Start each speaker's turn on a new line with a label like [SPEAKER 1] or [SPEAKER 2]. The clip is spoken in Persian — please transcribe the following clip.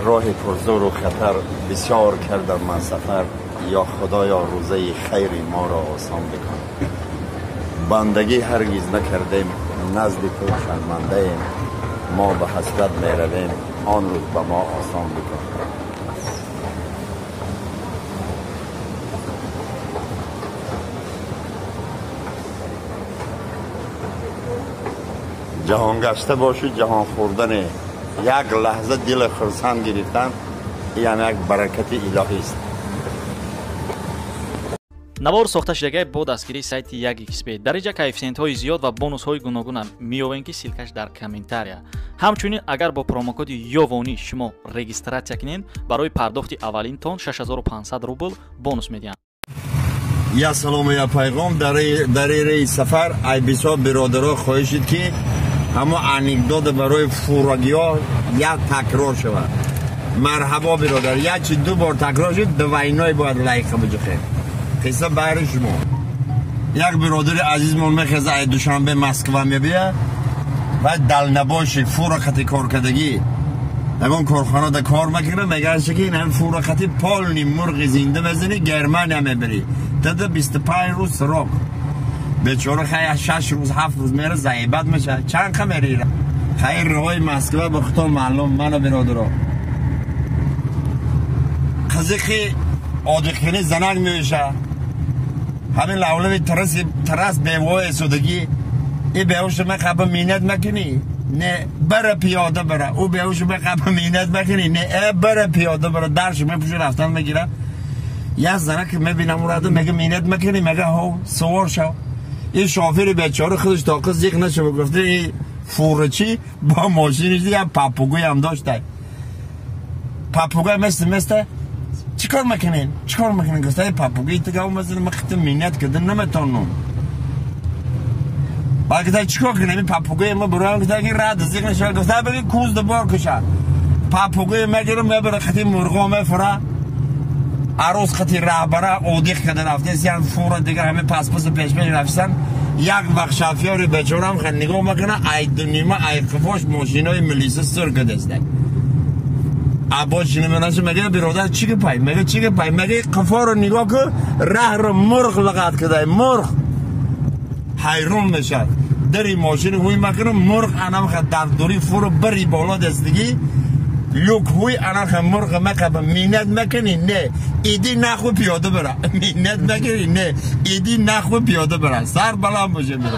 [SPEAKER 1] راه پرزور و خطر بسیار کردم من سفر، یا خدایا روزه خیر ما را آسان بکن. بندگی هرگز نکردیم، نزد تو شرمنده ایم، ما به حسرت می رویم، آن روز به ما آسان بکن. جهان گشته باشی، جهان خوردن یک لحظه دل خرسند گرفتن یعنی یک برکت الهی است.
[SPEAKER 2] навор сохта шудагии бо дастгирии сайти 1xbet дар инҷа коэффициентҳои зиёд ва бонусҳои гуногуна меёбем ки силкаш дар комментария. ҳамчунин агар бо промокоди ёвонӣ шумо регистратсия кунед, барои пардохти аввалин тон 6500 рубл бонус медиҳанд.
[SPEAKER 1] یا سلام یا پیغام در این سفر ای بسیار برادرها خواهشید که همه انیکدوت برای فورگی ها یا تکرار شود. مرحبا برادر، یا چی دو بار تکرار شد دوینای باید لایک بجخه قصه بیر شما. یک برادر عزیز من میخواد ای دوشنبه مسکو میبیه و دل نباشی فورختی کار کردگی اون کارخانه دا کار میکنه، میگه که این فورختی پالنی مرغ زنده بزنی گرمانی میبری تا 25 روز سراغ بیچاره خیلی 6 روز 7 روز میره ضعیبت میشه. چند خمیری خیلی راهی مسکو به خطا معلوم منو برادرها خزیقی آدخینی زنگ میشه. همین لولوی ترس بیوای سودگی ای بیوش مقبه مینت مکنی نه بره پیاده بره، او بیوش مقبه مینت مکنی نه بره پیاده بره، درش میپوشه رفتن میگیره. یه زنه که میبینم اوراده میگه مینت مکنی، میگه ها سوار شو. این شافیر بیچاره خودش طاقت زیق نشه گفته این فورچی با ماشینش دیگه پاپوگوی هم داشته. پاپوگوی مثل چیکار میکنین؟ چیکار میکنین؟ گفته پاپوگوی تو گاو مثلا مخت مینت کردن نمیتونم. بعد گفته چیکار کنیم؟ این پاپوگوی ما برای گفته که رد زیق نشه. گفته بگی کوز دبار کشه. پاپوگوی میگیرم میبره خطی مرغا میفره. عروس خطی رهبره اودیخ کده رفته سیان فورا دیگه همه پاسپورت پیش رفتن. یک وقت شافیاری بیچارم خن نگاه میکنه ای دنیما ای خفاش ماشینای ملیسه سر کده است. عباس نمیدونست میگه برادر چی که پای میگه چی که پای میگه قفا رو نگاه که ره رو مرغ لقات کده مرغ حیرون میشه. دری ماشین هوی میکنه مرغ انام خد در دوری فورو بری بالا دستگی لوک هوی انا خد مرغ مکبه مینت مکنی نه ایدی نخو پیاده بره مینت مکنی نه ایدی نخو پیاده بره سر بلند باشه میره.